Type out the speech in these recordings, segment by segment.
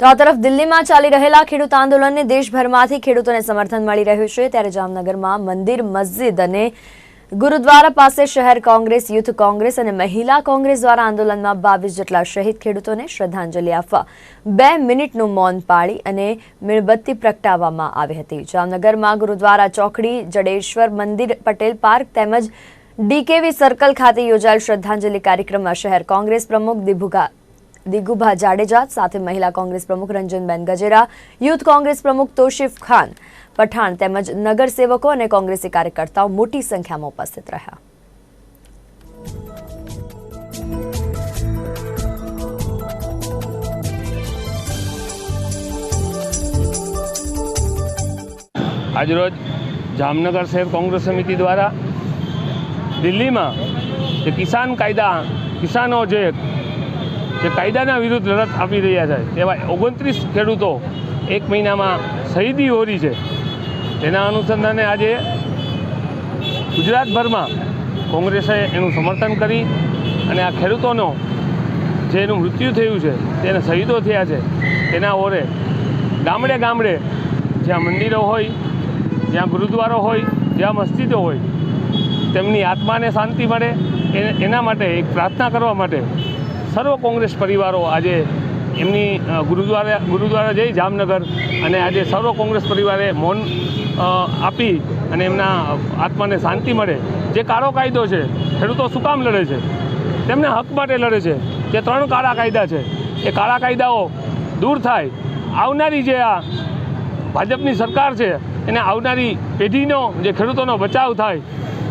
તો આ તરફ દિલ્હીમાં ચાલી રહેલા ખેડૂત આંદોલનને દેશભરમાંથી ખેડૂતોને સમર્થન મળી રહ્યું છે, ત્યારે જામનગરમાં મંદિર, મસ્જિદ અને ગુરુદ્વારા પાસે શહેર કોંગ્રેસ, યુથ કોંગ્રેસ અને મહિલા કોંગ્રેસ દ્વારા આંદોલનમાં 22 જેટલા શહીદ ખેડૂતોને શ્રદ્ધાંજલિ આપવા 2 મિનિટનું મૌન પાળી અને મીણબત્તી પ્રગટાવવામાં આવી હતી। જામનગરમાં ગુરુદ્વારા ચોકડી, જડેશ્વર મંદિર, પટેલ પાર્ક તેમજ ડીકેવી સર્કલ ખાતે યોજાયેલ શ્રદ્ધાંજલિ કાર્યક્રમમાં શહેર કોંગ્રેસ પ્રમુખ દિગુભા જાડેજા સાથે મહિલા કોંગ્રેસ પ્રમુખ રંજનબેન ગજેરા, યુથ કોંગ્રેસ પ્રમુખ તોશીફ ખાન પઠાણ તેમજ નગરસેવકો અને કોંગ્રેસી કાર્યકર્તાઓ મોટી સંખ્યામાં ઉપસ્થિત રહ્યા। આજરોજ જામનગર શહેર કોંગ્રેસ સમિતિ દ્વારા દિલ્હીમાં જે કિસાનો જે કાયદાના વિરુદ્ધ લડત આપી રહ્યા છે તેવા 29 ખેડૂતો એક મહિનામાં શહીદી હોરી છે, તેના અનુસંધાને આજે ગુજરાતભરમાં કોંગ્રેસે એનું સમર્થન કરી અને આ ખેડૂતોનો જેનું મૃત્યુ થયું છે, તેને શહીદો થયા છે, તેના ઓરે ગામડે ગામડે જ્યાં મંદિરો હોય, જ્યાં ગુરુદ્વારો હોય, જ્યાં મસ્જિદો હોય, તેમની આત્માને શાંતિ મળે એના માટે એક પ્રાર્થના કરવા માટે સર્વ કોંગ્રેસ પરિવારો આજે એમની ગુરુદ્વારા જઈ જામનગર અને આજે સર્વ કોંગ્રેસ પરિવારે મૌન આપી અને એમના આત્માને શાંતિ મળે। જે કાળો કાયદો છે, ખેડૂતો શું કામ લડે છે? તેમના હક માટે લડે છે। જે 3 કાળા કાયદા છે એ કાળા કાયદાઓ દૂર થાય, આવનારી જે આ ભાજપની સરકાર છે એને આવનારી પેઢીનો જે ખેડૂતોનો બચાવ થાય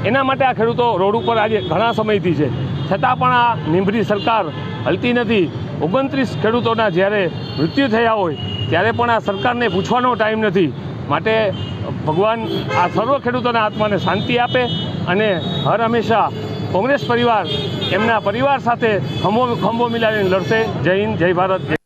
એના માટે આ ખેડૂતો રોડ ઉપર આજે ઘણા સમયથી છે, છતાં પણ આ નિંભરી સરકાર હલતી નથી। 29 ખેડૂતોના જ્યારે મૃત્યુ થયા હોય ત્યારે પણ આ સરકારને પૂછવાનો ટાઈમ નથી। માટે ભગવાન આ સર્વ ખેડૂતોના આત્માને શાંતિ આપે અને હર હંમેશા કોંગ્રેસ પરિવાર એમના પરિવાર સાથે ખંભો મિલાવીને લડશે। જય હિન્દ, જય ભારત।